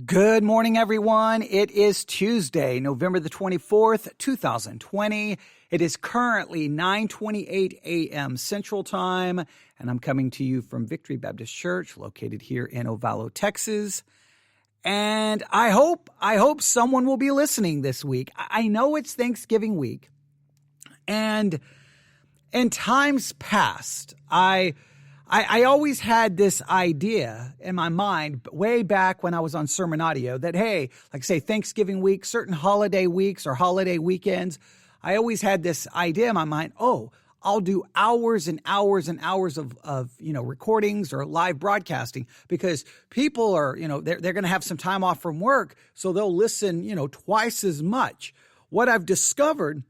Good morning, everyone. It is Tuesday, November the 24th, 2020. It is currently 9:28 a.m. Central Time, and I'm coming to you from Victory Baptist Church, located here in Ovalo, Texas. And I hope someone will be listening this week. I know it's Thanksgiving week, and in times past, I always had this idea in my mind way back when I was on Sermon Audio that, hey, like say Thanksgiving week, certain holiday weeks or holiday weekends, I always had this idea in my mind, I'll do hours and hours and hours of recordings or live broadcasting because people are, they're going to have some time off from work, so they'll listen, twice as much. What I've discovered,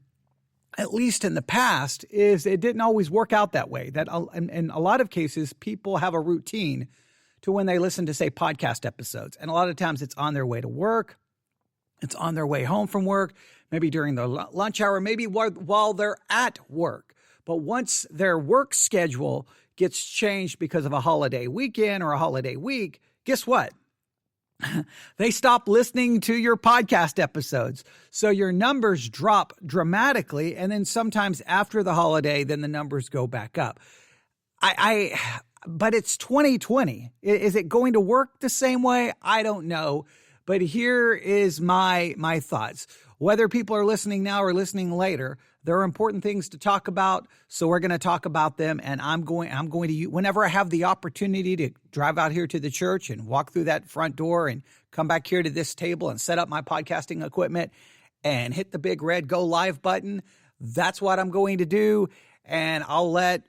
at least in the past, is it didn't always work out that way. That in a lot of cases, people have a routine to when they listen to, say, podcast episodes. And a lot of times it's on their way to work. It's on their way home from work, maybe during their lunch hour, maybe while they're at work. But once their work schedule gets changed because of a holiday weekend or a holiday week, guess what? They stop listening to your podcast episodes. So your numbers drop dramatically. And then sometimes after the holiday, then the numbers go back up. But it's 2020. Is it going to work the same way? I don't know. But here is my thoughts. Whether people are listening now or listening later, there are important things to talk about, so we're going to talk about them. And I'm going to, whenever I have the opportunity to drive out here to the church and walk through that front door and come back here to this table and set up my podcasting equipment and hit the big red go live button, that's what I'm going to do. And I'll let,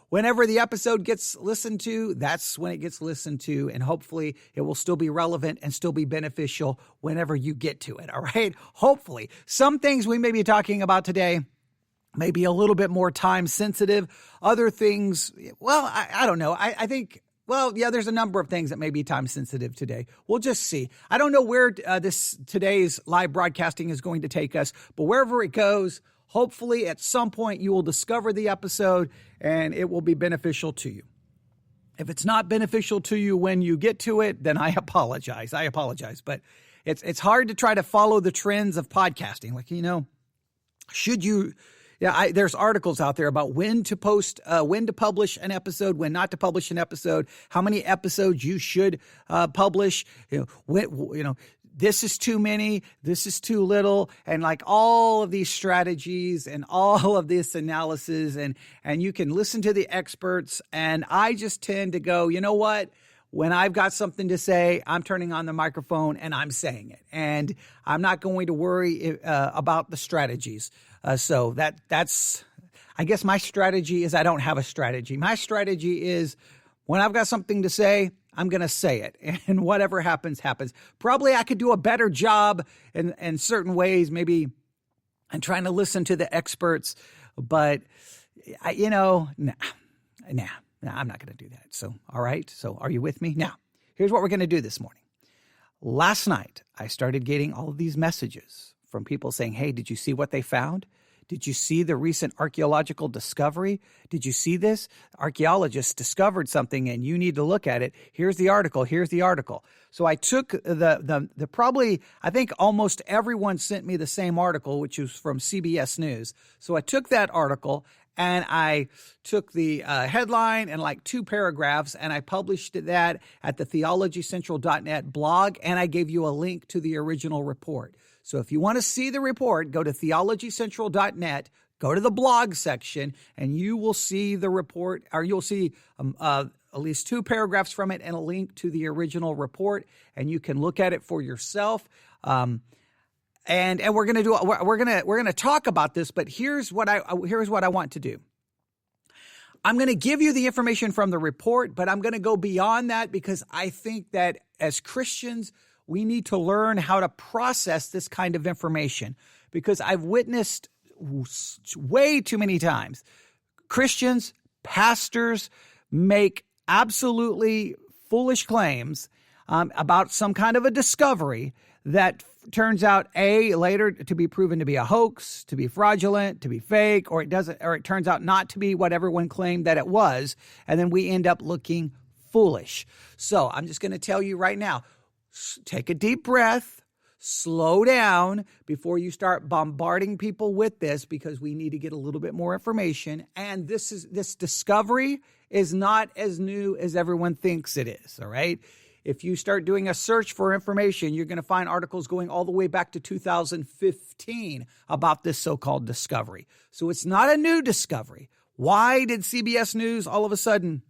whenever the episode gets listened to, that's when it gets listened to. And hopefully it will still be relevant and still be beneficial whenever you get to it. All right. Hopefully some things we may be talking about today may be a little bit more time sensitive. Other things, well, I don't know. I think, well, yeah, there's a number of things that may be time sensitive today. We'll just see. I don't know where today's live broadcasting is going to take us, but wherever it goes, hopefully at some point you will discover the episode and it will be beneficial to you. If it's not beneficial to you when you get to it, then I apologize. But it's hard to try to follow the trends of podcasting. Like, should you, there's articles out there about when to publish an episode, when not to publish an episode, how many episodes you should publish, this is too many, this is too little, and like all of these strategies and all of this analysis, and you can listen to the experts, and I just tend to go, you know what? When I've got something to say, I'm turning on the microphone and I'm saying it, and I'm not going to worry about the strategies. So that's, I guess my strategy is I don't have a strategy. My strategy is when I've got something to say, I'm going to say it, and whatever happens, happens. Probably I could do a better job in certain ways, maybe I'm trying to listen to the experts, but nah, I'm not going to do that. So, all right. So are you with me? Now, here's what we're going to do this morning. Last night, I started getting all of these messages from people saying, hey, did you see what they found? Did you see the recent archaeological discovery? Did you see this? Archaeologists discovered something and you need to look at it. Here's the article. So I took the probably, I think almost everyone sent me the same article, which was from CBS News. So I took that article and I took the headline and like 2 paragraphs and I published that at the theologycentral.net blog, and I gave you a link to the original report. So if you want to see the report, go to theologycentral.net, go to the blog section, and you will see the report, or you'll see at least 2 paragraphs from it and a link to the original report, and you can look at it for yourself. And we're going to do we're going to talk about this, but here's what I want to do. I'm going to give you the information from the report, but I'm going to go beyond that because I think that as Christians, we need to learn how to process this kind of information, because I've witnessed way too many times Christians, pastors make absolutely foolish claims about some kind of a discovery that turns out later to be proven to be a hoax, to be fraudulent, to be fake, or it turns out not to be what everyone claimed that it was, and then we end up looking foolish. So I'm just going to tell you right now, take a deep breath, slow down before you start bombarding people with this, because we need to get a little bit more information. And this discovery is not as new as everyone thinks it is, all right? If you start doing a search for information, you're going to find articles going all the way back to 2015 about this so-called discovery. So it's not a new discovery. Why did CBS News all of a sudden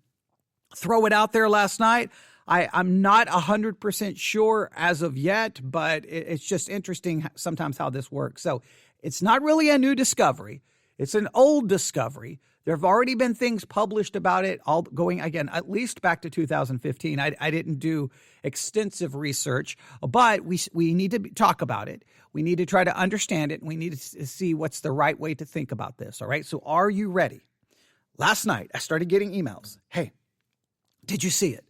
throw it out there last night? I'm not 100% sure as of yet, but it's just interesting sometimes how this works. So it's not really a new discovery. It's an old discovery. There have already been things published about it, all going, again, at least back to 2015. I didn't do extensive research, but we need to talk about it. We need to try to understand it, and we need to see what's the right way to think about this, all right? So are you ready? Last night, I started getting emails. Hey, did you see it?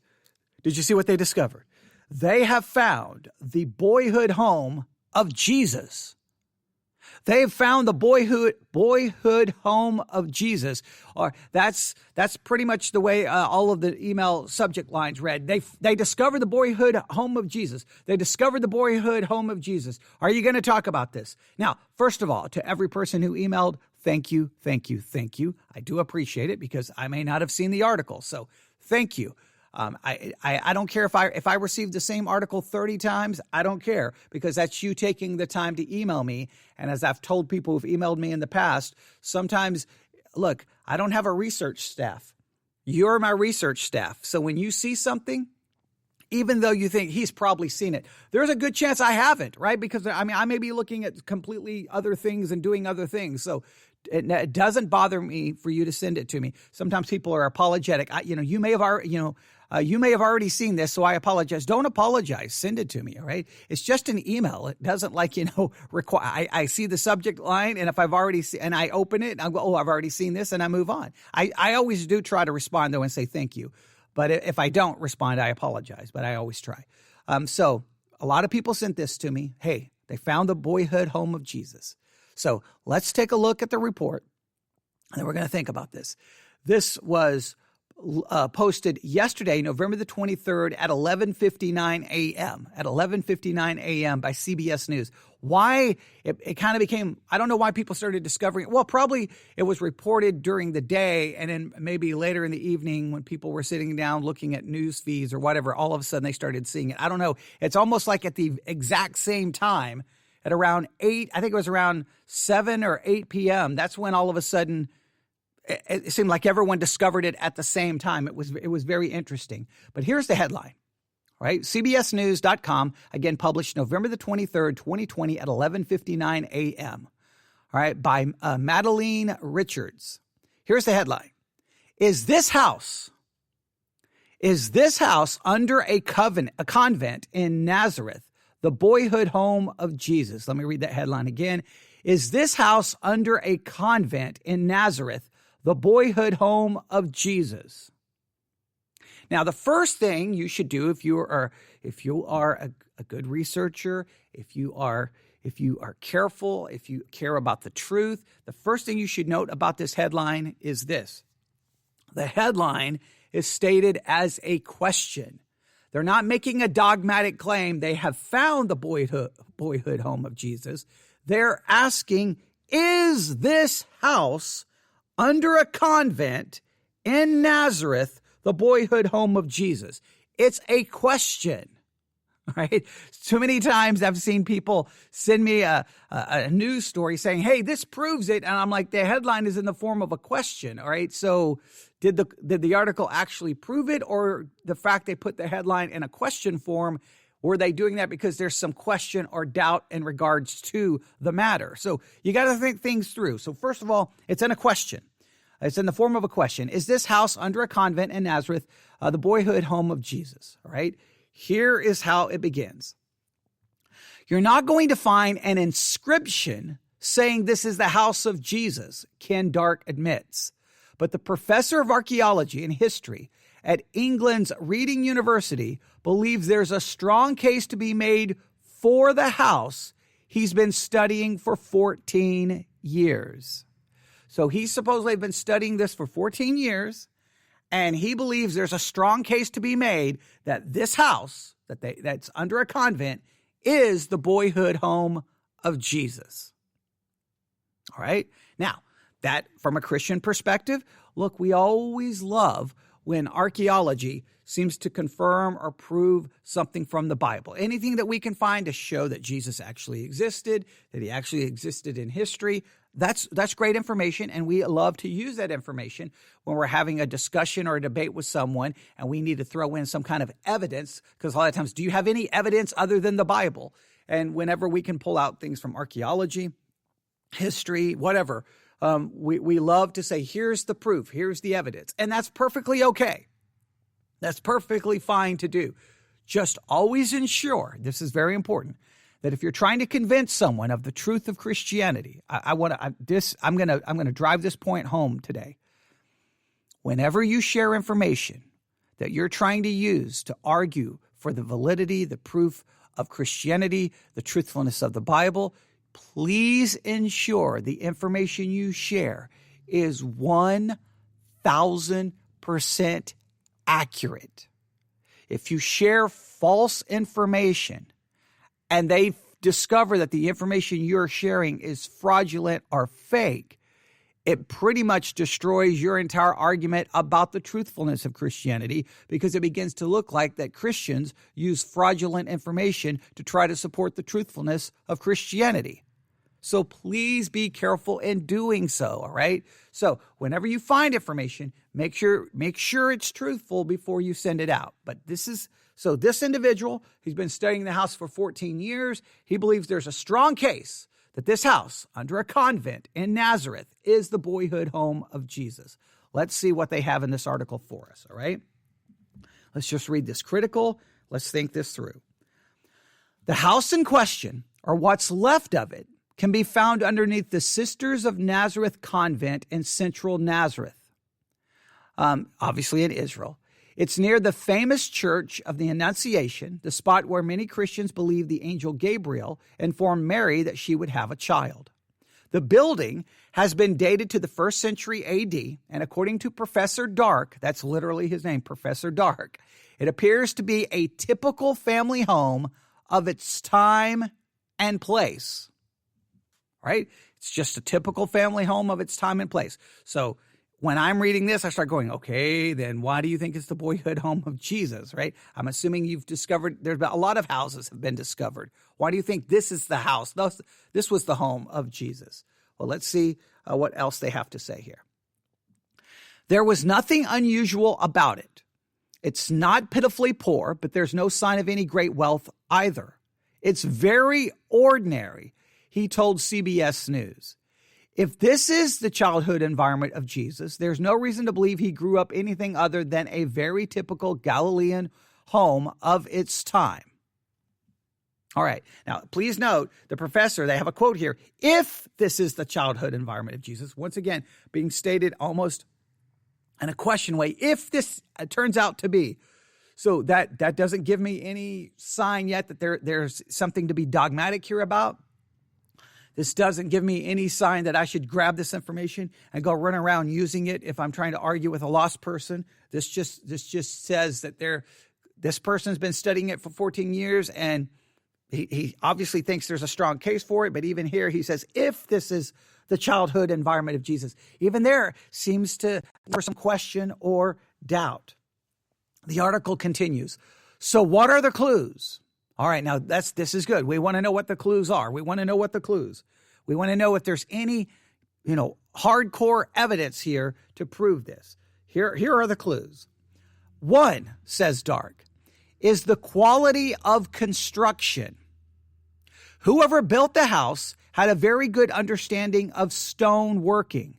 Did you see what they discovered? They have found the boyhood home of Jesus. They have found the boyhood home of Jesus. Or that's pretty much the way all of the email subject lines read. They discovered the boyhood home of Jesus. They discovered the boyhood home of Jesus. Are you going to talk about this? Now, first of all, to every person who emailed, thank you, thank you, thank you. I do appreciate it because I may not have seen the article. So thank you. I don't care if I received the same article 30 times. I don't care, because that's you taking the time to email me. And as I've told people who've emailed me in the past, sometimes, look, I don't have a research staff. You're my research staff. So when you see something, even though you think he's probably seen it, there's a good chance I haven't, right? Because I may be looking at completely other things and doing other things. So it doesn't bother me for you to send it to me. Sometimes people are apologetic. You may have already seen this, so I apologize. Don't apologize. Send it to me, all right? It's just an email. It doesn't require. I see the subject line, and if I've already seen, and I open it, and I go, oh, I've already seen this, and I move on. I always do try to respond, though, and say thank you. But if I don't respond, I apologize, but I always try. So a lot of people sent this to me. Hey, they found the boyhood home of Jesus. So let's take a look at the report, and then we're going to think about this. This was posted yesterday, November the 23rd at 11:59 a.m. At 11:59 a.m. by CBS News. Why it kind of became, I don't know why people started discovering it. Well, probably it was reported during the day, and then maybe later in the evening when people were sitting down looking at news feeds or whatever, all of a sudden they started seeing it. I don't know. It's almost like at the exact same time at around 8, I think it was around 7 or 8 p.m. That's when all of a sudden it seemed like everyone discovered it at the same time. It was very interesting. But here's the headline, right? CBSnews.com, again, published November the 23rd, 2020 at 11:59 a.m., all right, by Madeline Richards. Here's the headline. Is this house under a convent in Nazareth, the boyhood home of Jesus? Let me read that headline again. Is this house under a convent in Nazareth, the boyhood home of Jesus? Now, the first thing you should do if you are a good researcher, if you are careful, if you care about the truth, the first thing you should note about this headline is this. The headline is stated as a question. They're not making a dogmatic claim. They have found the boyhood home of Jesus. They're asking, is this house under a convent in Nazareth the boyhood home of Jesus? It's a question, right? Too many times I've seen people send me a news story saying, hey, this proves it. And I'm like, the headline is in the form of a question, all right? So did the article actually prove it, or the fact they put the headline in a question form, were they doing that because there's some question or doubt in regards to the matter? So you got to think things through. So first of all, it's in a question. It's in the form of a question. Is this house under a convent in Nazareth, the boyhood home of Jesus? All right. Here is how it begins. You're not going to find an inscription saying this is the house of Jesus, Ken Dark admits. But the professor of archaeology and history at England's Reading University believes there's a strong case to be made for the house he's been studying for 14 years. So he's supposedly been studying this for 14 years, and he believes there's a strong case to be made that this house that's under a convent is the boyhood home of Jesus. All right. Now, that from a Christian perspective, look, we always love when archaeology seems to confirm or prove something from the Bible. Anything that we can find to show that Jesus actually existed, that he actually existed in history, that's great information, and we love to use that information when we're having a discussion or a debate with someone and we need to throw in some kind of evidence, because a lot of times, do you have any evidence other than the Bible? And whenever we can pull out things from archaeology, history, whatever, we love to say, here's the proof, here's the evidence, and that's perfectly okay. That's perfectly fine to do. Just always ensure, this is very important, that if you're trying to convince someone of the truth of Christianity, I'm going to drive this point home today. Whenever you share information that you're trying to use to argue for the validity, the proof of Christianity, the truthfulness of the Bible, please ensure the information you share is 1,000% accurate. If you share false information and they discover that the information you're sharing is fraudulent or fake, it pretty much destroys your entire argument about the truthfulness of Christianity, because it begins to look like that Christians use fraudulent information to try to support the truthfulness of Christianity. So please be careful in doing so, all right? So whenever you find information, make sure it's truthful before you send it out. But this individual, he's been studying the house for 14 years. He believes there's a strong case that this house under a convent in Nazareth is the boyhood home of Jesus. Let's see what they have in this article for us, all right? Let's just read this critical. Let's think this through. The house in question, or what's left of it, can be found underneath the Sisters of Nazareth convent in central Nazareth, obviously in Israel. It's near the famous Church of the Annunciation, the spot where many Christians believe the angel Gabriel informed Mary that she would have a child. The building has been dated to the 1st century AD, and according to Professor Dark, that's literally his name, Professor Dark, it appears to be a typical family home of its time and place. Right? It's just a typical family home of its time and place. So when I'm reading this, I start going, okay, then why do you think it's the boyhood home of Jesus, right? I'm assuming you've discovered, there's been a lot of houses have been discovered. Why do you think this is the house? This was the home of Jesus. Well, let's see what else they have to say here. There was nothing unusual about it. It's not pitifully poor, but there's no sign of any great wealth either. It's very ordinary, he told CBS News. If this is the childhood environment of Jesus, there's no reason to believe he grew up anything other than a very typical Galilean home of its time. All right. Now, please note the professor, they have a quote here. If this is the childhood environment of Jesus, once again, being stated almost in a question way, if this turns out to be. So that doesn't give me any sign yet that there's something to be dogmatic here about. This doesn't give me any sign that I should grab this information and go run around using it if I'm trying to argue with a lost person. This just says that this person's been studying it for 14 years, and he obviously thinks there's a strong case for it. But even here, he says, if this is the childhood environment of Jesus, even there seems to for some question or doubt. The article continues. So what are the clues? All right, now this is good. We want to know what the clues are. We want to know what the clues. We want to know if there's any, hardcore evidence here to prove this. Here are the clues. One, says Dark, is the quality of construction. Whoever built the house had a very good understanding of stone working.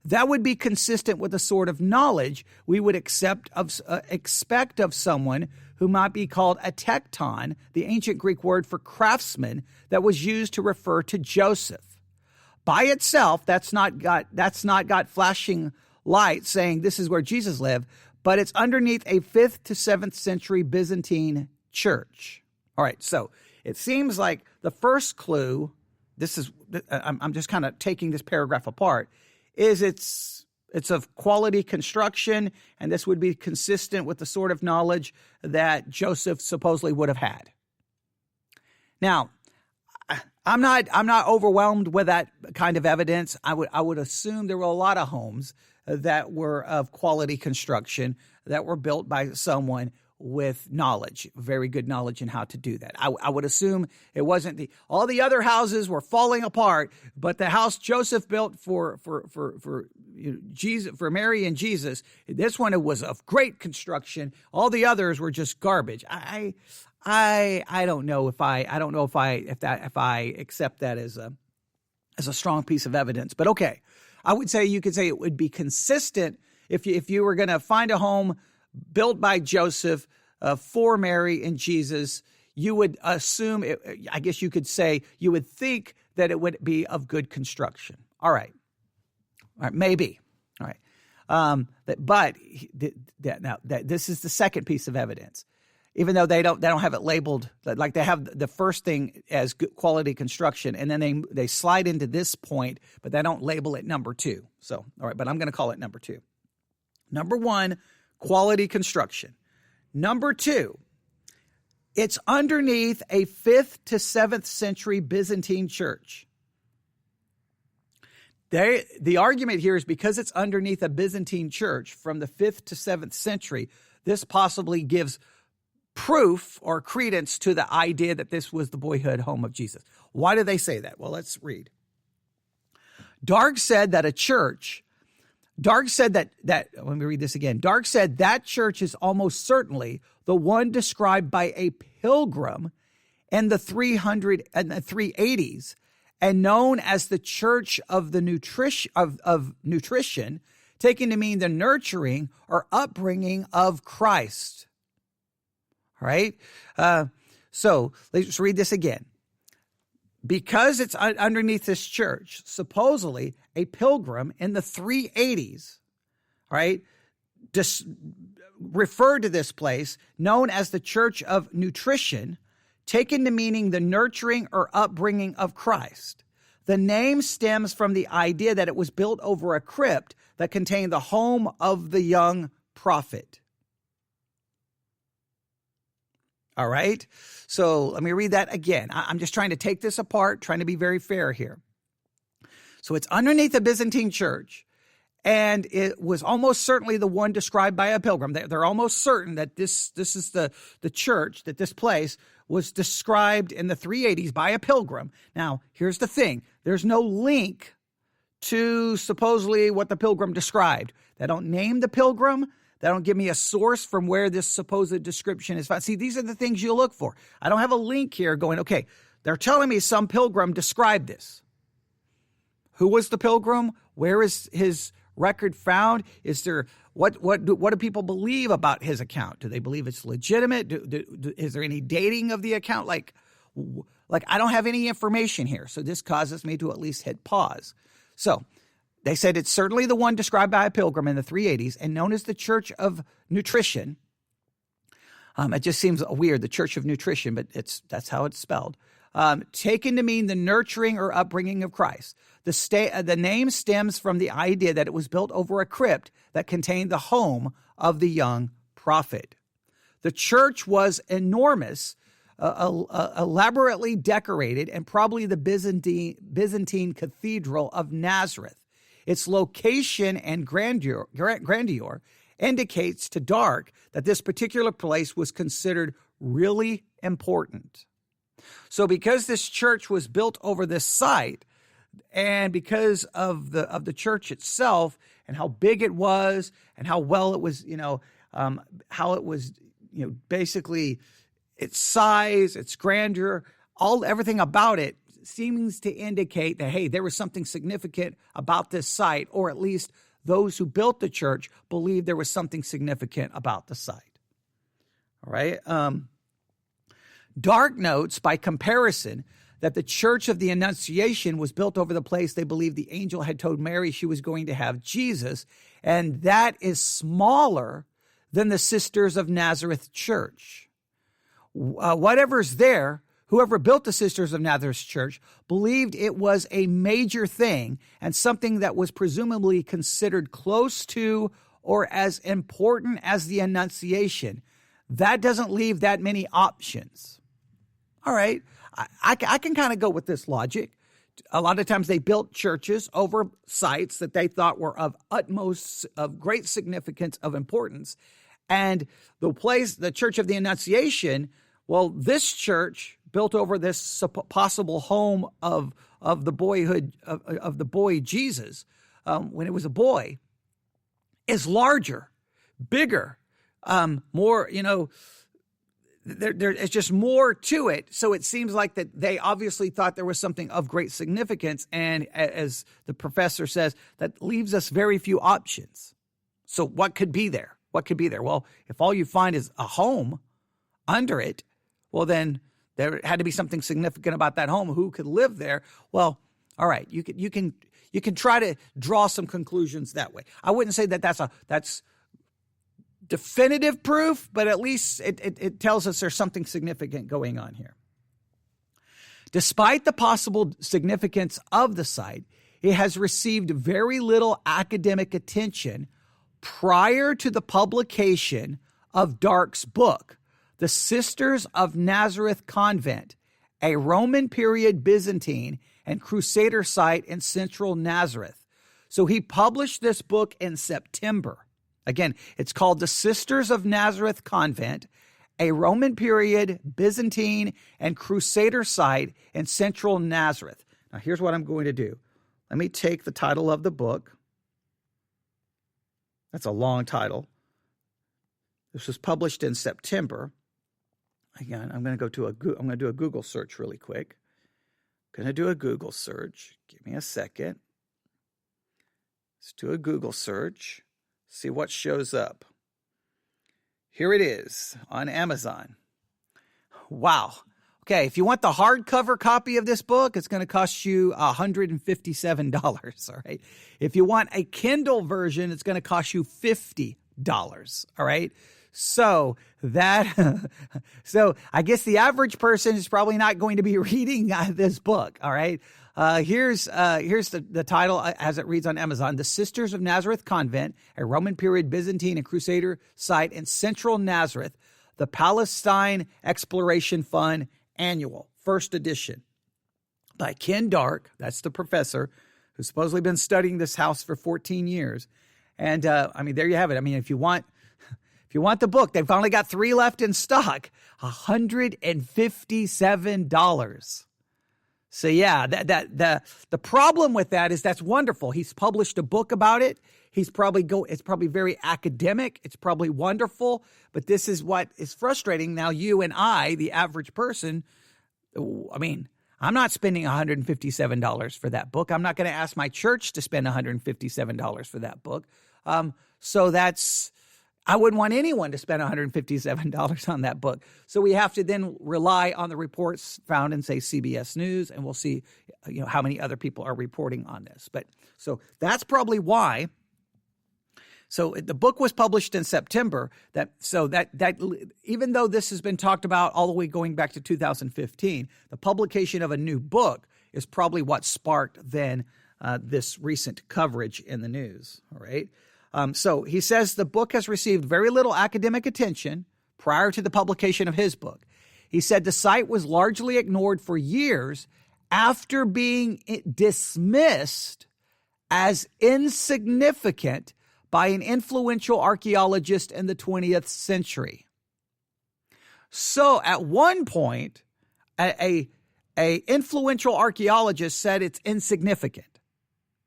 That would be consistent with the sort of knowledge we would expect of someone who might be called a tekton, the ancient Greek word for craftsman that was used to refer to Joseph. By itself, that's not got flashing light saying this is where Jesus lived, but it's underneath a 5th to 7th century Byzantine church. All right, so it seems like the first clue, I'm just kind of taking this paragraph apart, is it's It's of quality construction, and this would be consistent with the sort of knowledge that Joseph supposedly would have had. Now, I'm not overwhelmed with that kind of evidence. I would assume there were a lot of homes that were of quality construction that were built by someone with knowledge, very good knowledge in how to do that. I would assume it wasn't all the other houses were falling apart, but the house Joseph built for Jesus, for Mary and Jesus, this one was of great construction. All the others were just garbage. I don't know if I accept that as a strong piece of evidence, but okay. I would say you could say it would be consistent if you were going to find a home built by Joseph for Mary and Jesus. You would assume, I guess you could say, you would think that it would be of good construction. All right, maybe. All right, this is the second piece of evidence. Even though they don't have it labeled, like they have the first thing as good quality construction, and then they slide into this point, but they don't label it number two. So, all right, but I'm going to call it number two. Number one, quality construction. Number two, it's underneath a 5th to 7th century Byzantine church. The argument here is because it's underneath a Byzantine church from the 5th to 7th century, this possibly gives proof or credence to the idea that this was the boyhood home of Jesus. Why do they say that? Well, let's read. Darg said that let me read this again. Darg said that church is almost certainly the one described by a pilgrim in the 380s and known as the Church of the Nutrition, taken to mean the nurturing or upbringing of Christ. All right. So let's read this again. Because it's underneath this church, supposedly a pilgrim in the 380s, all right, referred to this place known as the Church of Nutrition, taken to meaning the nurturing or upbringing of Christ. The name stems from the idea that it was built over a crypt that contained the home of the young prophet. All right. So let me read that again. I'm just trying to take this apart, trying to be very fair here. So it's underneath the Byzantine church, and it was almost certainly the one described by a pilgrim. They're almost certain that this is the church, that this place was described in the 380s by a pilgrim. Now, here's the thing. There's no link to supposedly what the pilgrim described. They don't name the pilgrim. They don't give me a source from where this supposed description is found. See, these are the things you look for. I don't have a link here going, okay, they're telling me some pilgrim described this. Who was the pilgrim? Where is his record found? Is there what do people believe about his account? Do they believe it's legitimate? Is there any dating of the account? Like I don't have any information here. So this causes me to at least hit pause. So they said it's certainly the one described by a pilgrim in the 380s and known as the Church of Nutrition. It just seems weird, the Church of Nutrition, but that's how it's spelled. Taken to mean the nurturing or upbringing of Christ. The name stems from the idea that it was built over a crypt that contained the home of the young prophet. The church was enormous, elaborately decorated, and probably the Byzantine Cathedral of Nazareth. Its location and grandeur indicates to Dark that this particular place was considered really important. So because this church was built over this site, and because of the church itself and how big it was and how well it was, how it was, basically its size, its grandeur, everything about it seems to indicate that, hey, there was something significant about this site, or at least those who built the church believed there was something significant about the site. All right. Dark notes, by comparison, that the Church of the Annunciation was built over the place they believed the angel had told Mary she was going to have Jesus, and that is smaller than the Sisters of Nazareth Church. Whatever's there, Whoever built the Sisters of Nazareth Church believed it was a major thing and something that was presumably considered close to or as important as the Annunciation. That doesn't leave that many options. All right, I can kind of go with this logic. A lot of times they built churches over sites that they thought were of great significance, of importance. And the Church of the Annunciation, well, this church built over this possible home of the boyhood of the boy Jesus when it was a boy, is larger, bigger, more. There is just more to it. So it seems like that they obviously thought there was something of great significance. And as the professor says, that leaves us very few options. So what could be there? What could be there? Well, if all you find is a home under it, well, then there had to be something significant about that home. Who could live there? Well, all right, you can try to draw some conclusions that way. I wouldn't say that that's definitive proof, but at least it tells us there's something significant going on here. Despite the possible significance of the site, it has received very little academic attention prior to the publication of Dark's book, The Sisters of Nazareth Convent, a Roman period Byzantine and Crusader site in central Nazareth. So he published this book in September. Again, it's called The Sisters of Nazareth Convent, a Roman period Byzantine and Crusader site in central Nazareth. Now, here's what I'm going to do. Let me take the title of the book. That's a long title. This was published in September. Again, I'm going to do a Google search really quick. I'm going to do a Google search. Give me a second. Let's do a Google search. See what shows up. Here it is on Amazon. Wow. Okay, if you want the hardcover copy of this book, it's going to cost you $157, all right? If you want a Kindle version, it's going to cost you $50, all right? So I guess the average person is probably not going to be reading this book, all right? Here's the title as it reads on Amazon: The Sisters of Nazareth Convent, a Roman period Byzantine and Crusader site in central Nazareth, the Palestine Exploration Fund Annual, first edition, by Ken Dark. That's the professor who's supposedly been studying this house for 14 years. And there you have it. I mean, if you want the book, they've only got 3 left in stock. $157. So yeah, the problem with that is that's wonderful. He's published a book about it. It's probably very academic. It's probably wonderful, but this is what is frustrating. Now you and I, the average person, I mean, I'm not spending $157 for that book. I'm not going to ask my church to spend $157 for that book. I wouldn't want anyone to spend $157 on that book. So we have to then rely on the reports found in, say, CBS News, and we'll see, how many other people are reporting on this. But so that's probably why. So the book was published in September. That even though this has been talked about all the way going back to 2015, the publication of a new book is probably what sparked then this recent coverage in the news. All right. So he says the book has received very little academic attention prior to the publication of his book. He said the site was largely ignored for years after being dismissed as insignificant by an influential archaeologist in the 20th century. So at one point, a influential archaeologist said it's insignificant.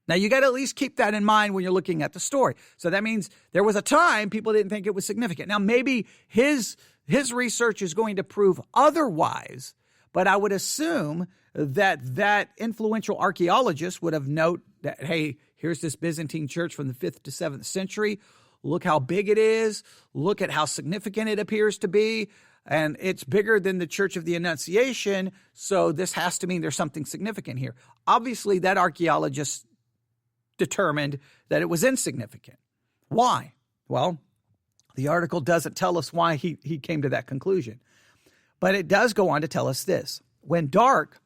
Now, you got to at least keep that in mind when you're looking at the story. So that means there was a time people didn't think it was significant. Now, maybe his research is going to prove otherwise, but I would assume that influential archaeologist would have noted that, hey, here's this Byzantine church from the 5th to 7th century. Look how big it is. Look at how significant it appears to be. And it's bigger than the Church of the Annunciation, so this has to mean there's something significant here. Obviously, that archaeologist determined that it was insignificant. Why? Well, the article doesn't tell us why he came to that conclusion. But it does go on to tell us this. When Dark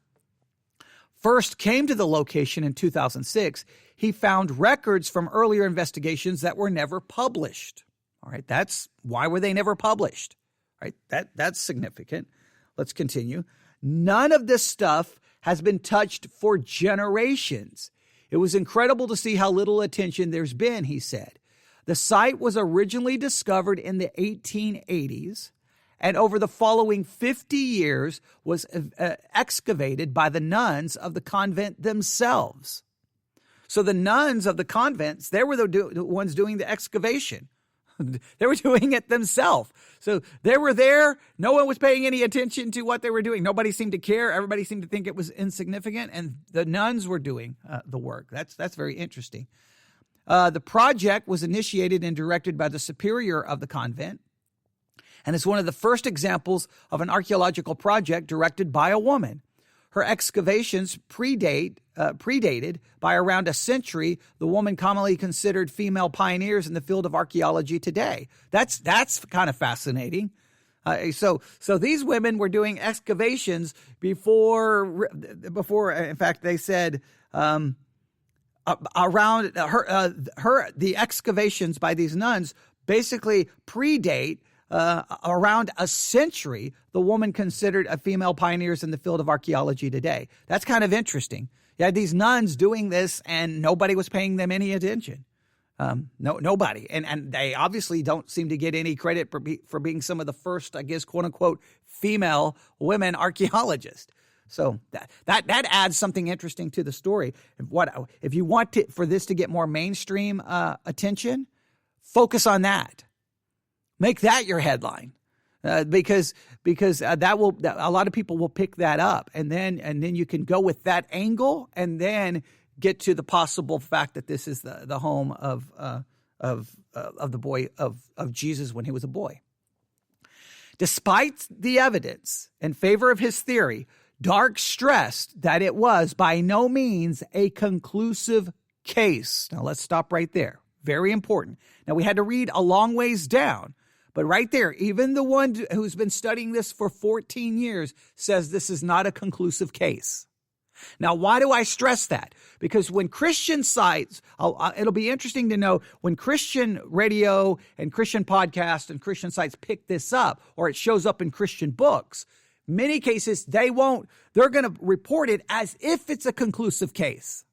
first came to the location in 2006, he found records from earlier investigations that were never published. All right, why were they never published? All right, that's significant. Let's continue. None of this stuff has been touched for generations. It was incredible to see how little attention there's been, he said. The site was originally discovered in the 1880s, and over the following 50 years was excavated by the nuns of the convent themselves. So the nuns of the convents, they were the ones doing the excavation. They were doing it themselves. So they were there. No one was paying any attention to what they were doing. Nobody seemed to care. Everybody seemed to think it was insignificant, and the nuns were doing the work. That's very interesting. The project was initiated and directed by the superior of the convent, and it's one of the first examples of an archaeological project directed by a woman. Her excavations predated by around a century the woman commonly considered female pioneers in the field of archaeology today. That's kind of fascinating. So these women were doing excavations before. In fact, they said around the excavations by these nuns basically predate around a century the woman considered a female pioneers in the field of archaeology today. That's kind of interesting. You had these nuns doing this and nobody was paying them any attention. Nobody. And they obviously don't seem to get any credit for being some of the first, I guess, quote unquote, female women archaeologists. So that adds something interesting to the story. If you want for this to get more mainstream attention, focus on that. Make that your headline, because that will a lot of people will pick that up, and then you can go with that angle, and then get to the possible fact that this is the home of the boy of Jesus when he was a boy. Despite the evidence in favor of his theory, Dark stressed that it was by no means a conclusive case. Now let's stop right there. Very important. Now we had to read a long ways down. But right there, even the one who's been studying this for 14 years says this is not a conclusive case. Now, why do I stress that? Because when Christian sites, it'll be interesting to know when Christian radio and Christian podcasts and Christian sites pick this up, or it shows up in Christian books, many cases they're going to report it as if it's a conclusive case.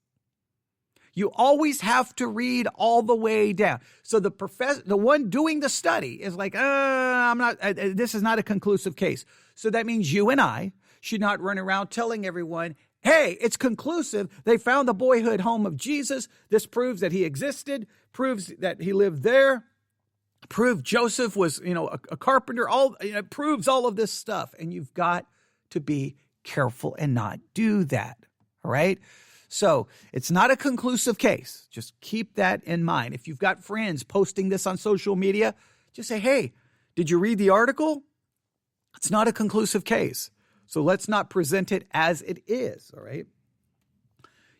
You always have to read all the way down. So the one doing the study is like, this is not a conclusive case. So that means you and I should not run around telling everyone, hey, it's conclusive. They found the boyhood home of Jesus. This proves that he existed, proves that he lived there, proves Joseph was, a carpenter, proves all of this stuff. And you've got to be careful and not do that. All right. So it's not a conclusive case. Just keep that in mind. If you've got friends posting this on social media, just say, hey, did you read the article? It's not a conclusive case. So let's not present it as it is, all right?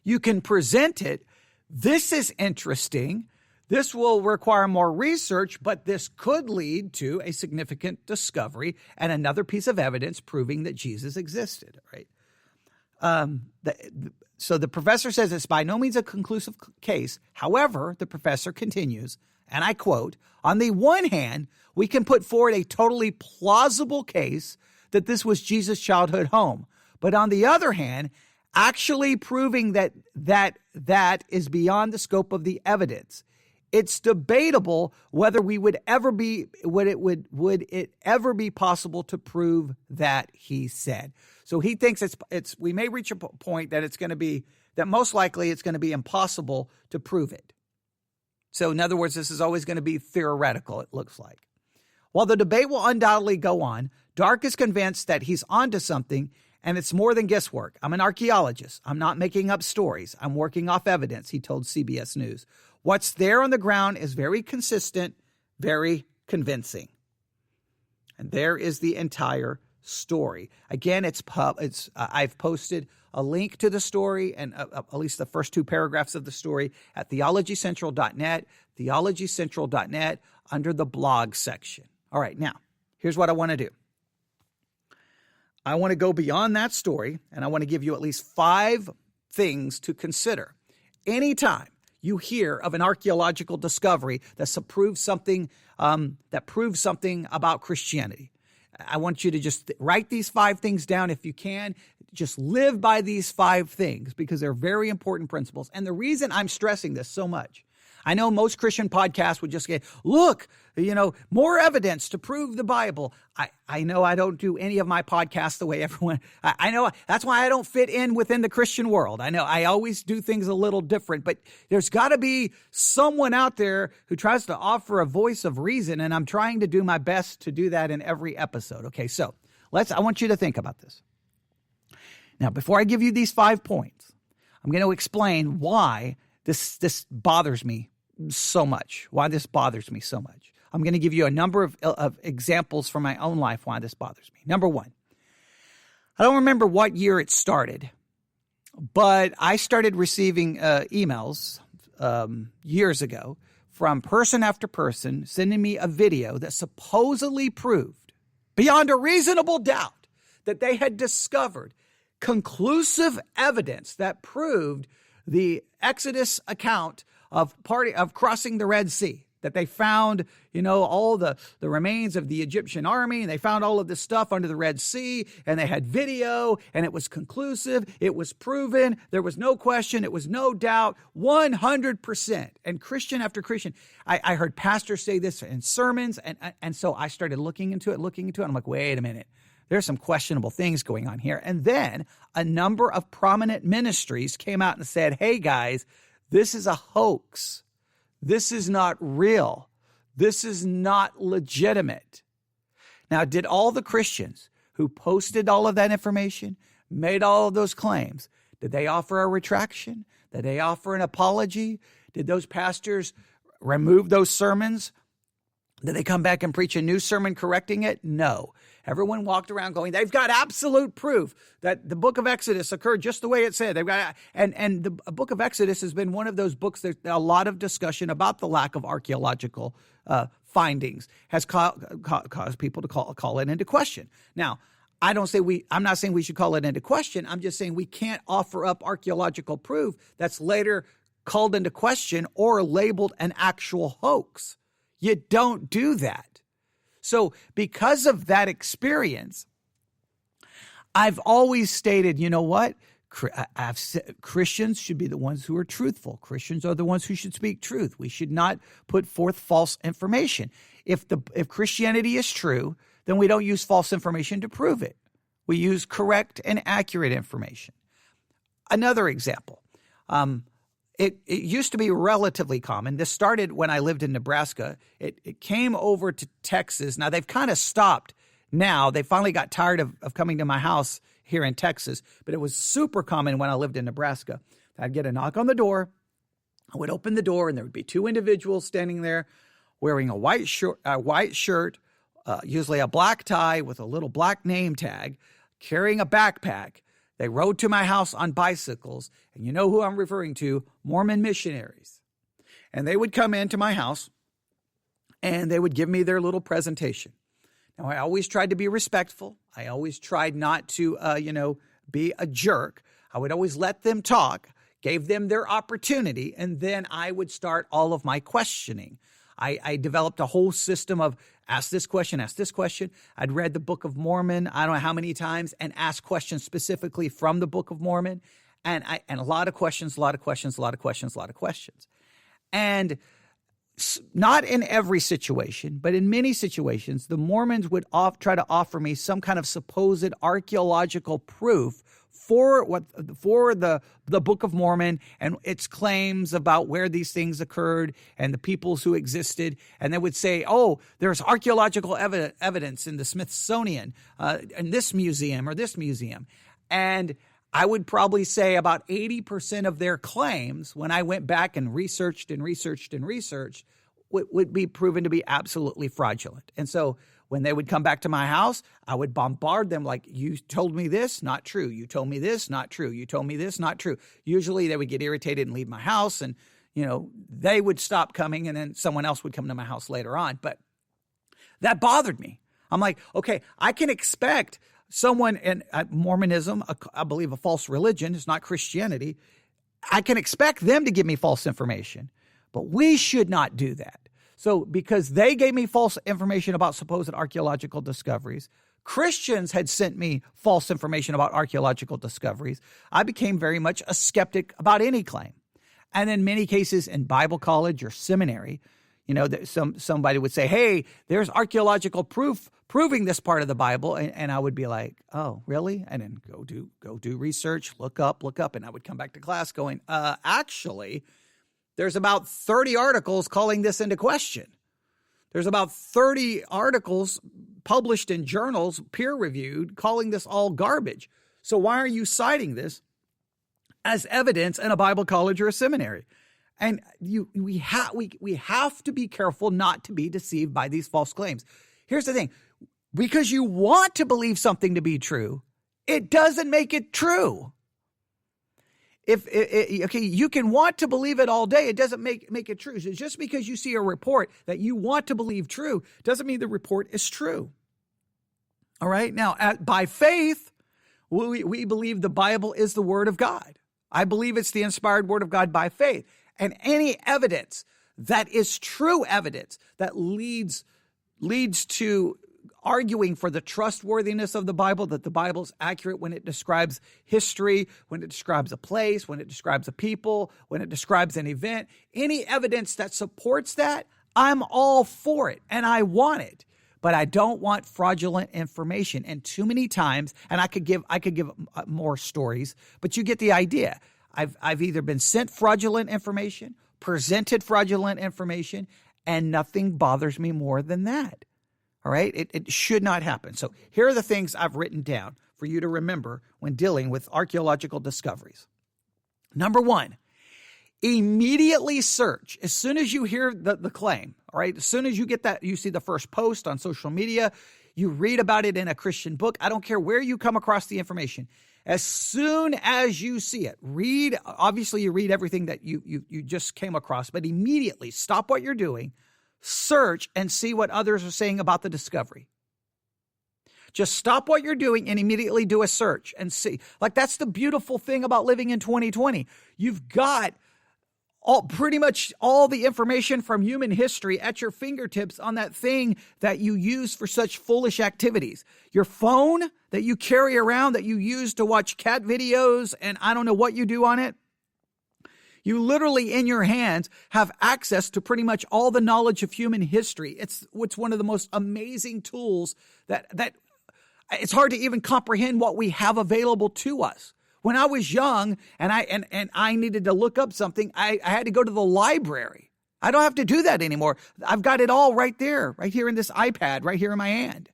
You can present it. This is interesting. This will require more research, but this could lead to a significant discovery and another piece of evidence proving that Jesus existed, all right? So the professor says it's by no means a conclusive case. However, the professor continues, and I quote, on the one hand, we can put forward a totally plausible case that this was Jesus' childhood home. But on the other hand, actually proving that is beyond the scope of the evidence. It's debatable whether would it ever be possible to prove that he said. So he thinks we may reach a point that most likely it's going to be impossible to prove it. So in other words, this is always going to be theoretical, it looks like. While the debate will undoubtedly go on, Dark is convinced that he's onto something, and it's more than guesswork. I'm an archaeologist. I'm not making up stories. I'm working off evidence, he told CBS News. What's there on the ground is very consistent, very convincing. And there is the entire story. Again, I've posted a link to the story and at least the first two paragraphs of the story at theologycentral.net, theologycentral.net under the blog section. All right, now, here's what I want to do. I want to go beyond that story, and I want to give you at least 5 things to consider. Anytime you hear of an archaeological discovery that proves something about Christianity, I want you to just write these 5 things down if you can. Just live by these 5 things because they're very important principles. And the reason I'm stressing this so much, I know most Christian podcasts would just say, look, more evidence to prove the Bible. I know I don't do any of my podcasts the way everyone, I know that's why I don't fit in within the Christian world. I know I always do things a little different, but there's got to be someone out there who tries to offer a voice of reason, and I'm trying to do my best to do that in every episode. Okay, so I want you to think about this. Now, before I give you these 5 points, I'm going to explain why this bothers me so much, why this bothers me so much. I'm going to give you a number of examples from my own life why this bothers me. Number 1, I don't remember what year it started, but I started receiving emails years ago from person after person sending me a video that supposedly proved, beyond a reasonable doubt, that they had discovered conclusive evidence that proved the Exodus account of crossing the Red Sea, that they found, all the remains of the Egyptian army, and they found all of this stuff under the Red Sea, and they had video, and it was conclusive, it was proven, there was no question, it was no doubt, 100%. And Christian after Christian, I heard pastors say this in sermons, and so I started looking into it, and I'm like, wait a minute. There's some questionable things going on here. And then a number of prominent ministries came out and said, hey, guys, this is a hoax. This is not real. This is not legitimate. Now, did all the Christians who posted all of that information, made all of those claims, did they offer a retraction? Did they offer an apology? Did those pastors remove those sermons? Did they come back and preach a new sermon correcting it? No. Everyone walked around going, they've got absolute proof that the book of Exodus occurred just the way it said. They've got, and the book of Exodus has been one of those books, there's a lot of discussion about the lack of archaeological findings has caused people to call it into question. Now, I'm not saying we should call it into question. I'm just saying we can't offer up archaeological proof that's later called into question or labeled an actual hoax. You don't do that. So because of that experience, I've always stated, you know what? I've said Christians should be the ones who are truthful. Christians are the ones who should speak truth. We should not put forth false information. If Christianity is true, then we don't use false information to prove it. We use correct and accurate information. Another example. It used to be relatively common. This started when I lived in Nebraska. It came over to Texas. Now, they've kind of stopped now. They finally got tired of coming to my house here in Texas, but it was super common when I lived in Nebraska. I'd get a knock on the door. I would open the door, and there would be 2 individuals standing there wearing a white shirt, usually a black tie with a little black name tag, carrying a backpack. They rode to my house on bicycles, and you know who I'm referring to, Mormon missionaries. And they would come into my house, and they would give me their little presentation. Now, I always tried to be respectful. I always tried not to, be a jerk. I would always let them talk, gave them their opportunity, and then I would start all of my questioning. I developed a whole system of ask this question. I'd read the Book of Mormon, I don't know how many times, and asked questions specifically from the Book of Mormon. And a lot of questions. And not in every situation, but in many situations, the Mormons would try to offer me some kind of supposed archaeological proof for the Book of Mormon and its claims about where these things occurred and the peoples who existed. And they would say, oh, there's archaeological evidence in the Smithsonian, in this museum or this museum. And I would probably say about 80% of their claims, when I went back and researched, would be proven to be absolutely fraudulent. And so when they would come back to my house, I would bombard them like, you told me this, not true. You told me this, not true. You told me this, not true. Usually they would get irritated and leave my house, and, they would stop coming, and then someone else would come to my house later on. But that bothered me. I'm like, okay, I can expect someone in Mormonism, I believe a false religion, it's not Christianity, I can expect them to give me false information, but we should not do that. So because they gave me false information about supposed archaeological discoveries, Christians had sent me false information about archaeological discoveries, I became very much a skeptic about any claim. And in many cases in Bible college or seminary, somebody would say, hey, there's archaeological proof proving this part of the Bible. And I would be like, oh, really? And then go do research, look up. And I would come back to class going, actually, there's about 30 articles calling this into question. There's about 30 articles published in journals, peer-reviewed, calling this all garbage. So why are you citing this as evidence in a Bible college or a seminary? And we have to be careful not to be deceived by these false claims. Here's the thing. Because you want to believe something to be true, it doesn't make it true. You can want to believe it all day. It doesn't make it true. So just because you see a report that you want to believe true doesn't mean the report is true. All right. Now, by faith, we believe the Bible is the Word of God. I believe it's the inspired Word of God by faith. And any evidence that is true evidence that leads to arguing for the trustworthiness of the Bible, that the Bible is accurate when it describes history, when it describes a place, when it describes a people, when it describes an event, any evidence that supports that, I'm all for it and I want it. But I don't want fraudulent information. And too many times, and I could give more stories, but you get the idea. I've either been sent fraudulent information, presented fraudulent information, and nothing bothers me more than that. All right? It should not happen. So here are the things I've written down for you to remember when dealing with archaeological discoveries. Number one, immediately search. As soon as you hear the claim, all right? As soon as you get that, you see the first post on social media, you read about it in a Christian book. I don't care where you come across the information. As soon as you see it, obviously you read everything that you just came across, but immediately stop what you're doing, search and see what others are saying about the discovery. Just stop what you're doing and immediately do a search and see. Like, that's the beautiful thing about living in 2020. You've got pretty much all the information from human history at your fingertips on that thing that you use for such foolish activities. Your phone that you carry around, that you use to watch cat videos, and I don't know what you do on it. You literally in your hands have access to pretty much all the knowledge of human history. It's one of the most amazing tools that it's hard to even comprehend what we have available to us. When I was young and I needed to look up something, I had to go to the library. I don't have to do that anymore. I've got it all right there, right here in this iPad, right here in my hand.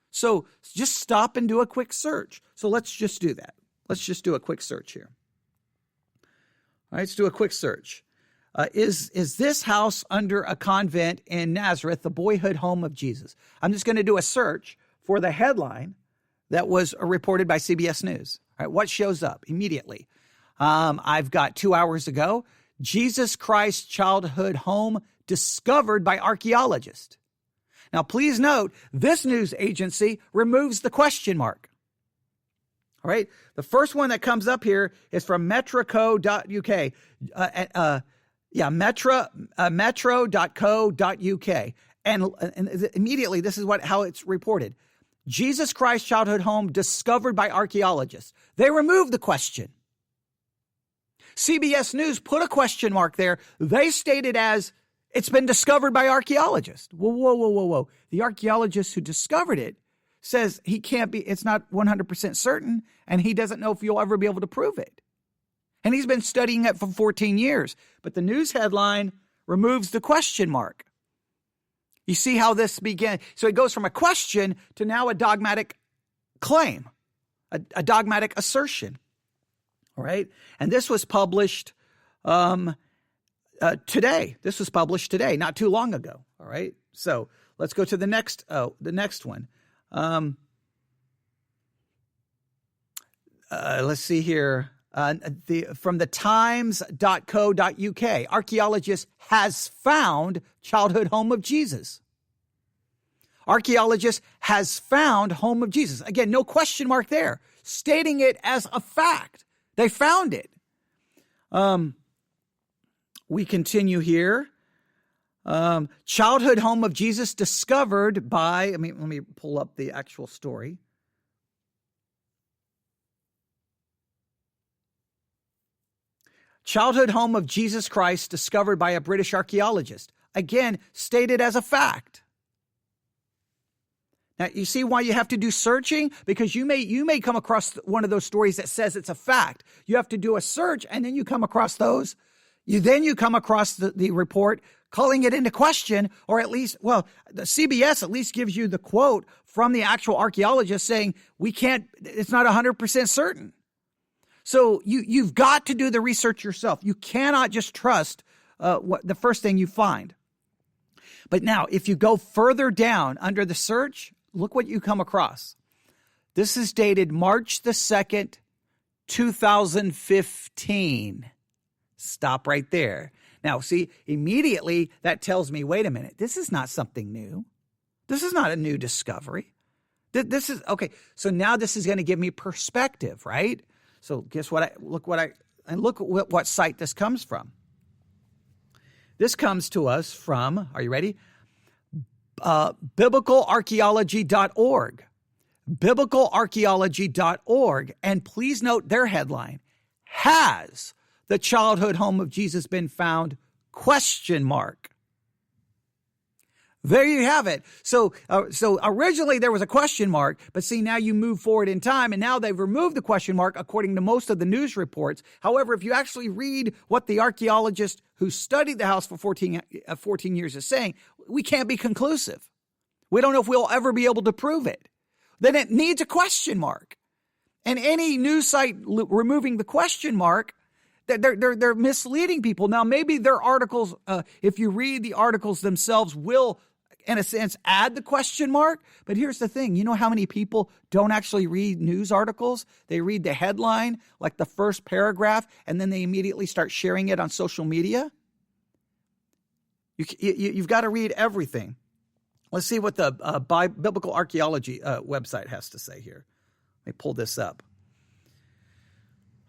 So just stop and do a quick search. So let's just do that. Let's just do a quick search here. All right, let's do a quick search. Is this house under a convent in Nazareth, the boyhood home of Jesus? I'm just going to do a search for the headline that was reported by CBS News. All right, what shows up immediately? I've got 2 hours ago, Jesus Christ childhood home discovered by archaeologists. Now, please note, this news agency removes the question mark. All right, the first one that comes up here is from metroco.uk. Metro.co.uk. And immediately, this is how it's reported. Jesus Christ childhood home discovered by archaeologists. They removed the question. CBS News put a question mark there. They stated as, it's been discovered by archaeologists. Whoa. The archaeologist who discovered it says it's not 100% certain, and he doesn't know if you'll ever be able to prove it. And he's been studying it for 14 years. But the news headline removes the question mark. You see how this began? So it goes from a question to now a dogmatic claim, a dogmatic assertion. All right. And this was published today. This was published today, not too long ago. All right. So let's go to the next one. Let's see here. From the times.co.uk, archaeologist has found childhood home of Jesus. archaeologist has found home of Jesus. Again, no question mark there, stating it as a fact. They found it. We continue here. Childhood home of Jesus discovered by, let me pull up the actual story. Childhood home of Jesus Christ discovered by a British archaeologist. Again, stated as a fact. Now, you see why you have to do searching? Because you may come across one of those stories that says it's a fact. You have to do a search, and then you come across those. You come across the report calling it into question, or at least, well, the CBS at least gives you the quote from the actual archaeologist saying, it's not 100% certain. So you've got to do the research yourself. You cannot just trust the first thing you find. But now, if you go further down under the search, look what you come across. This is dated March the 2nd, 2015. Stop right there. Now, see, immediately that tells me, wait a minute, this is not something new. This is not a new discovery. This is, okay, so now this is going to give me perspective, right? So guess what? Look what site this comes from. This comes to us from, are you ready? Biblicalarchaeology.org. Biblicalarchaeology.org. And please note their headline, has the childhood home of Jesus been found? ? There you have it. So originally there was a question mark, but see, now you move forward in time, and now they've removed the question mark according to most of the news reports. However, if you actually read what the archaeologist who studied the house for 14 years is saying, we can't be conclusive. We don't know if we'll ever be able to prove it. Then it needs a question mark. And any news site removing the question mark, they're misleading people. Now, maybe their articles, if you read the articles themselves, will, in a sense, add the question mark. But here's the thing. You know how many people don't actually read news articles? They read the headline, like the first paragraph, and then they immediately start sharing it on social media. You've got to read everything. Let's see what the Biblical Archaeology website has to say here. Let me pull this up.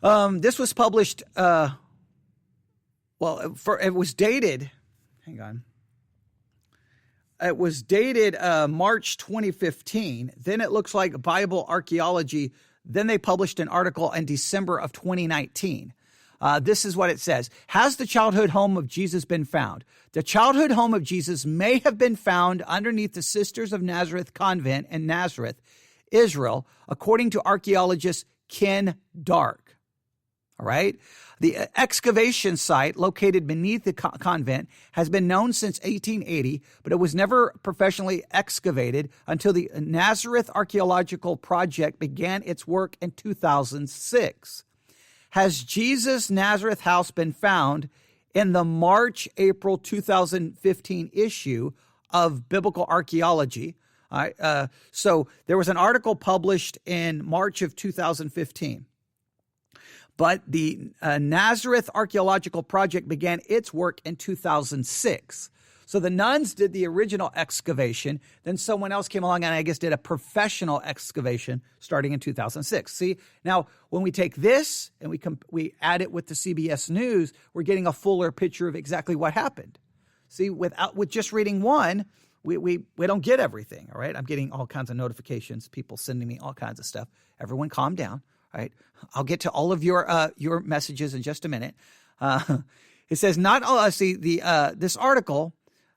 This was published, it was dated, hang on. It was dated March 2015. Then it looks like Bible Archaeology. Then they published an article in December of 2019. This is what it says. Has the childhood home of Jesus been found? The childhood home of Jesus may have been found underneath the Sisters of Nazareth convent in Nazareth, Israel, according to archaeologist Ken Dark. All right. The excavation site located beneath the convent has been known since 1880, but it was never professionally excavated until the Nazareth Archaeological Project began its work in 2006. Has Jesus Nazareth House been found in the March-April 2015 issue of Biblical Archaeology? So there was an article published in March of 2015. But the Nazareth Archaeological Project began its work in 2006. So the nuns did the original excavation. Then someone else came along and I guess did a professional excavation starting in 2006. See, now when we take this and we add it with the CBS News, we're getting a fuller picture of exactly what happened. See, with just reading one, we don't get everything. All right, I'm getting all kinds of notifications, people sending me all kinds of stuff. Everyone, calm down. All right, I'll get to all of your messages in just a minute. It says this article.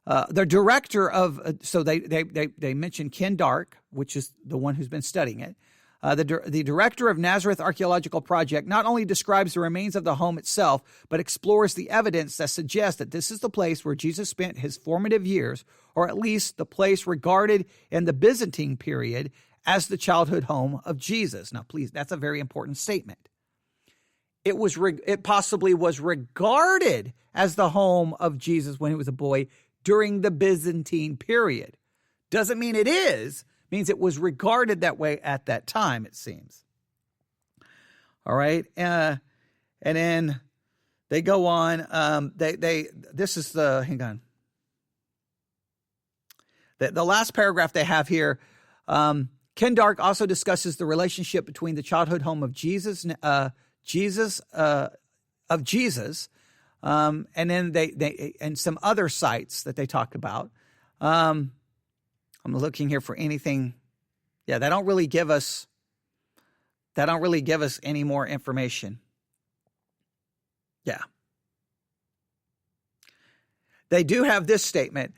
The director of so they mentioned Ken Dark, which is the one who's been studying it. The director of Nazareth Archaeological Project not only describes the remains of the home itself, but explores the evidence that suggests that this is the place where Jesus spent his formative years, or at least the place regarded in the Byzantine period as the childhood home of Jesus. Now, please, that's a very important statement. It possibly was regarded as the home of Jesus when he was a boy during the Byzantine period. Doesn't mean it is. Means it was regarded that way at that time, it seems. All right. And then they go on. Hang on. The last paragraph they have here, Ken Dark also discusses the relationship between the childhood home of Jesus, and then they and some other sites that they talk about. I'm looking here for anything. Yeah, they don't really give us any more information. Yeah. They do have this statement.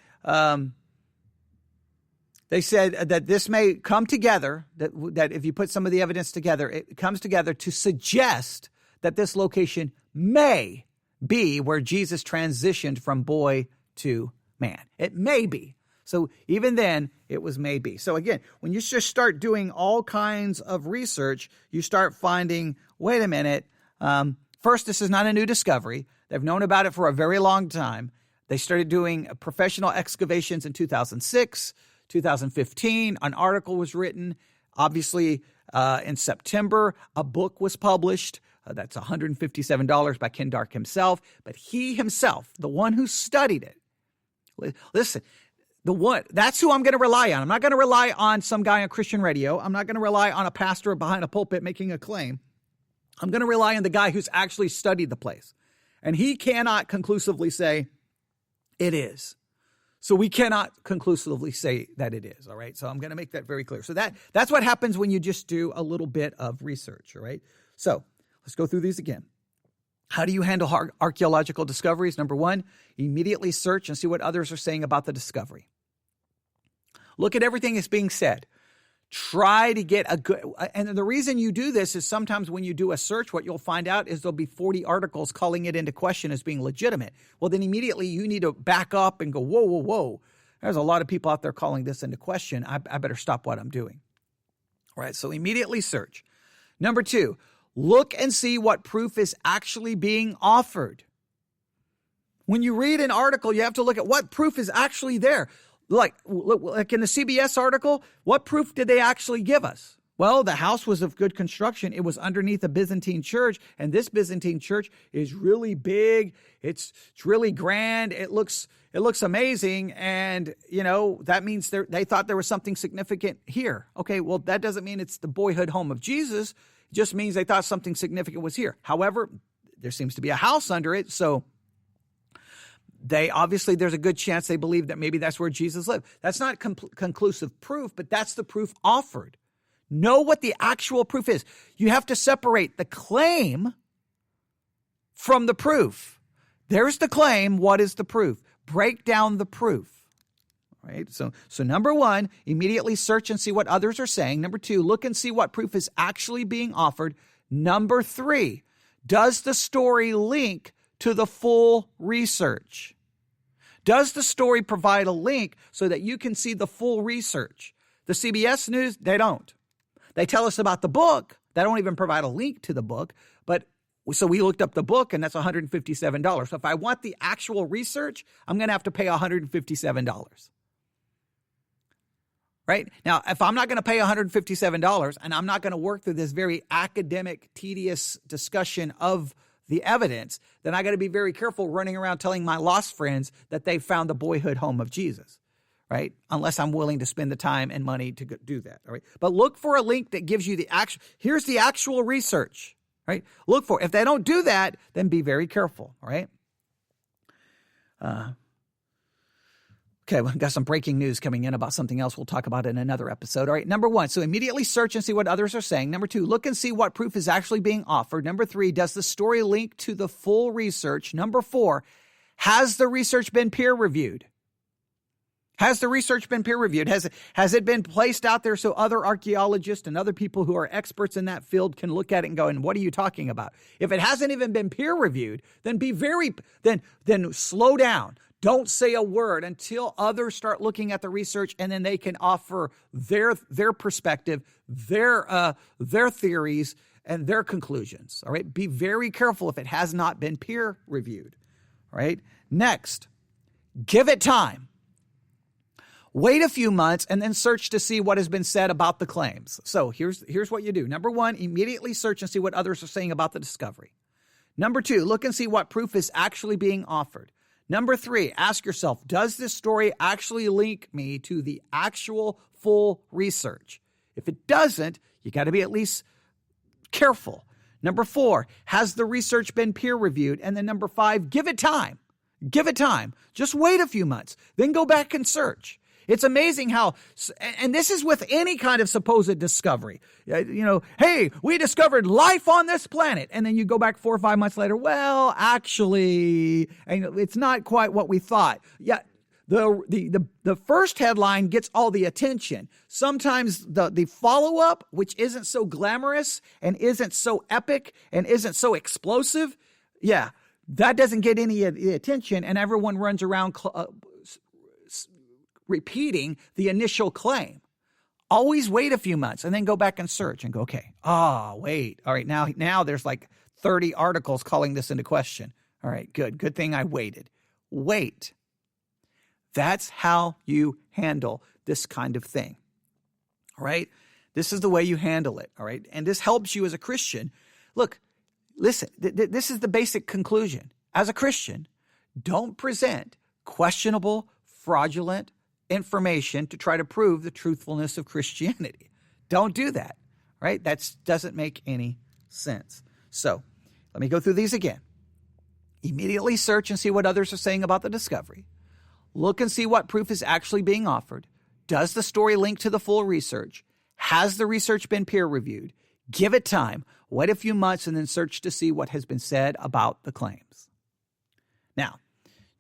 They said that this may come together, that if you put some of the evidence together, it comes together to suggest that this location may be where Jesus transitioned from boy to man. It may be. So even then, it was maybe. So again, when you just start doing all kinds of research, you start finding, wait a minute, first, this is not a new discovery. They've known about it for a very long time. They started doing professional excavations in 2006, 2015. An article was written. Obviously, in September, a book was published. That's $157 by Ken Dark himself. But he himself, the one who studied it, listen, that's who I'm going to rely on. I'm not going to rely on some guy on Christian radio. I'm not going to rely on a pastor behind a pulpit making a claim. I'm going to rely on the guy who's actually studied the place. And he cannot conclusively say it is. So we cannot conclusively say that it is, all right? So I'm going to make that very clear. So that's what happens when you just do a little bit of research, all right? So let's go through these again. How do you handle archaeological discoveries? Number one, immediately search and see what others are saying about the discovery. Look at everything that's being said. Try to get a good, and the reason you do this is sometimes when you do a search, what you'll find out is there'll be 40 articles calling it into question as being legitimate. Well, then immediately you need to back up and go, whoa, whoa, whoa. There's a lot of people out there calling this into question. I better stop what I'm doing. All right, so immediately search. Number two, look and see what proof is actually being offered. When you read an article, you have to look at what proof is actually there. Like in the CBS article, what proof did they actually give us? Well, the house was of good construction. It was underneath a Byzantine church, and this Byzantine church is really big. It's really grand. It looks amazing, and that means they thought there was something significant here. Okay, well, that doesn't mean it's the boyhood home of Jesus. It just means they thought something significant was here. However, there seems to be a house under it, so there's a good chance they believe that maybe that's where Jesus lived. That's not conclusive proof, but that's the proof offered. Know what the actual proof is. You have to separate the claim from the proof. There's the claim. What is the proof? Break down the proof. All right. So number one, immediately search and see what others are saying. Number two, look and see what proof is actually being offered. Number three, does the story link to the full research? Does the story provide a link so that you can see the full research? The CBS News, they don't. They tell us about the book. They don't even provide a link to the book. So we looked up the book, and that's $157. So if I want the actual research, I'm going to have to pay $157. Right? Now, if I'm not going to pay $157 and I'm not going to work through this very academic, tedious discussion of the evidence, then I got to be very careful running around telling my lost friends that they found the boyhood home of Jesus, right? Unless I'm willing to spend the time and money to do that, all right? But look for a link that gives you here's the actual research, right? Look for it. If they don't do that, then be very careful, all right? Okay, we've got some breaking news coming in about something else we'll talk about in another episode. All right, number one, so immediately search and see what others are saying. Number two, look and see what proof is actually being offered. Number three, does the story link to the full research? Number four, has the research been peer-reviewed? Has the research been peer-reviewed? Has it been placed out there so other archaeologists and other people who are experts in that field can look at it and go, and what are you talking about? If it hasn't even been peer-reviewed, then then slow down. Don't say a word until others start looking at the research, and then they can offer their perspective, their theories, and their conclusions. All right. Be very careful if it has not been peer reviewed. All right. Next, give it time. Wait a few months and then search to see what has been said about the claims. So here's what you do. Number one, immediately search and see what others are saying about the discovery. Number two, look and see what proof is actually being offered. Number 3, ask yourself, does this story actually link me to the actual full research? If it doesn't, you got to be at least careful. Number 4, has the research been peer reviewed? And then number 5, give it time. Give it time. Just wait a few months, then go back and search. It's amazing how, and this is with any kind of supposed discovery. Hey, we discovered life on this planet. And then you go back 4 or 5 months later. Well, actually, it's not quite what we thought. Yeah. The first headline gets all the attention. Sometimes the follow-up, which isn't so glamorous and isn't so epic and isn't so explosive, that doesn't get any attention, and everyone runs around repeating the initial claim. Always wait a few months and then go back and search and go, okay, wait. All right, now there's like 30 articles calling this into question. All right, good thing I waited. Wait. That's how you handle this kind of thing. All right? This is the way you handle it. All right? And this helps you as a Christian. Look, listen, this is the basic conclusion. As a Christian, don't present questionable, fraudulent information to try to prove the truthfulness of Christianity. Don't do that. Right? That doesn't make any sense. So let me go through these again. Immediately search and see what others are saying about the discovery. Look and see what proof is actually being offered. Does the story link to the full research? Has the research been peer reviewed? Give it time. Wait a few months and then search to see what has been said about the claims. Now,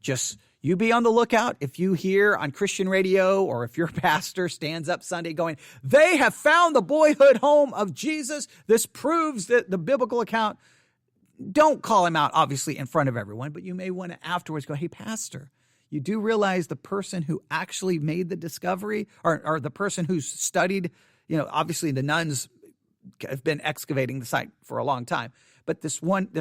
just you be on the lookout if you hear on Christian radio or if your pastor stands up Sunday going, they have found the boyhood home of Jesus. This proves that the biblical account. Don't call him out, obviously, in front of everyone, but you may want to afterwards go, hey, pastor, you do realize the person who actually made the discovery or the person who's studied, obviously the nuns have been excavating the site for a long time. But this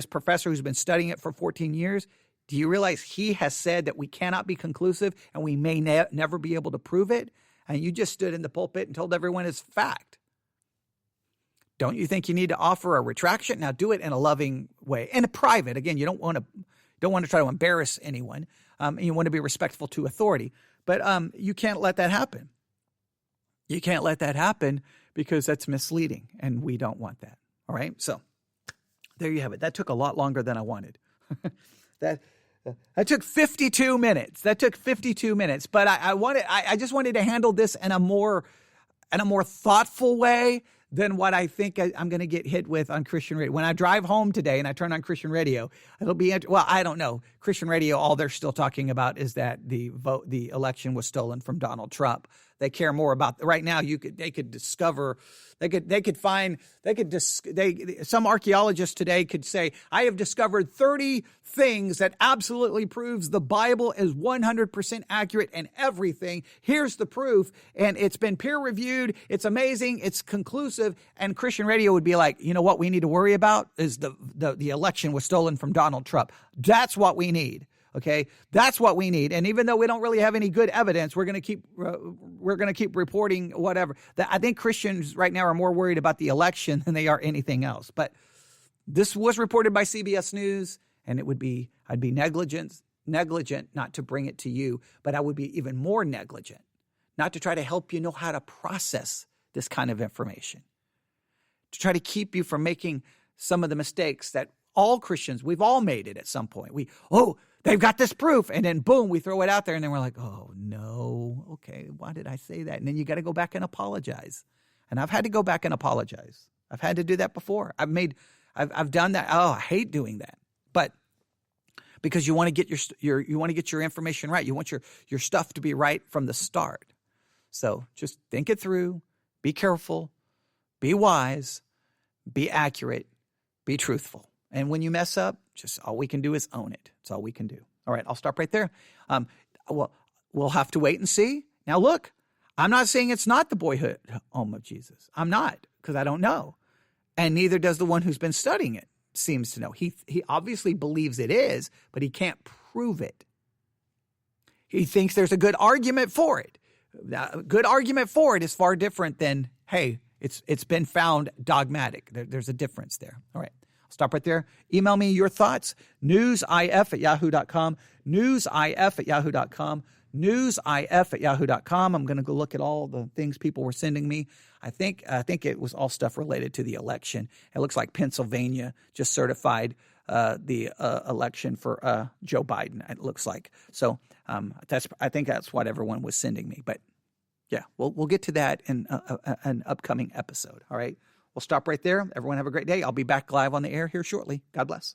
professor who's been studying it for 14 years, do you realize he has said that we cannot be conclusive and we may never be able to prove it? And you just stood in the pulpit and told everyone it's fact. Don't you think you need to offer a retraction? Now do it in a loving way and a private. Again, you don't want to try to embarrass anyone. You want to be respectful to authority, but you can't let that happen. You can't let that happen because that's misleading, and we don't want that. All right, so there you have it. That took a lot longer than I wanted. That took 52 minutes. But I just wanted to handle this in a more thoughtful way than what I think I'm going to get hit with on Christian radio. When I drive home today and I turn on Christian radio, it'll be, I don't know. Christian radio, all they're still talking about is that the election was stolen from Donald Trump. They care more about right now. Some archaeologists today could say, I have discovered 30 things that absolutely proves the Bible is 100% accurate and everything. Here's the proof. And it's been peer reviewed. It's amazing. It's conclusive. And Christian radio would be like, you know what we need to worry about is the election was stolen from Donald Trump. That's what we need. Okay, that's what we need. And even though we don't really have any good evidence, we're going to keep reporting whatever. I think Christians right now are more worried about the election than they are anything else. But this was reported by CBS News, and I'd be negligent not to bring it to you, but I would be even more negligent not to try to help you know how to process this kind of information, to try to keep you from making some of the mistakes that all Christians, we've all made it at some point. They've got this proof, and then boom, we throw it out there, and then we're like, oh no, okay, why did I say that? And then you got to go back and apologize. And I've had to go back and apologize. I've had to do that before. I've done that. Oh, I hate doing that. But because you want to get your information right, you want your stuff to be right from the start. So just think it through, be careful, be wise, be accurate, be truthful. And when you mess up, just all we can do is own it. That's all we can do. All right, I'll stop right there. We'll have to wait and see. Now, look, I'm not saying it's not the boyhood home of Jesus. I'm not, because I don't know. And neither does the one who's been studying it seems to know. He obviously believes it is, but he can't prove it. He thinks there's a good argument for it. A good argument for it is far different than, hey, it's been found dogmatic. There's a difference there. All right. Stop right there. Email me your thoughts. newsif@yahoo.com. newsif@yahoo.com. newsif@yahoo.com. I'm going to go look at all the things people were sending me. I think it was all stuff related to the election. It looks like Pennsylvania just certified the election for Joe Biden. It looks like so. I think that's what everyone was sending me. But yeah, we'll get to that in an upcoming episode. All right, we'll stop right there. Everyone have a great day. I'll be back live on the air here shortly. God bless.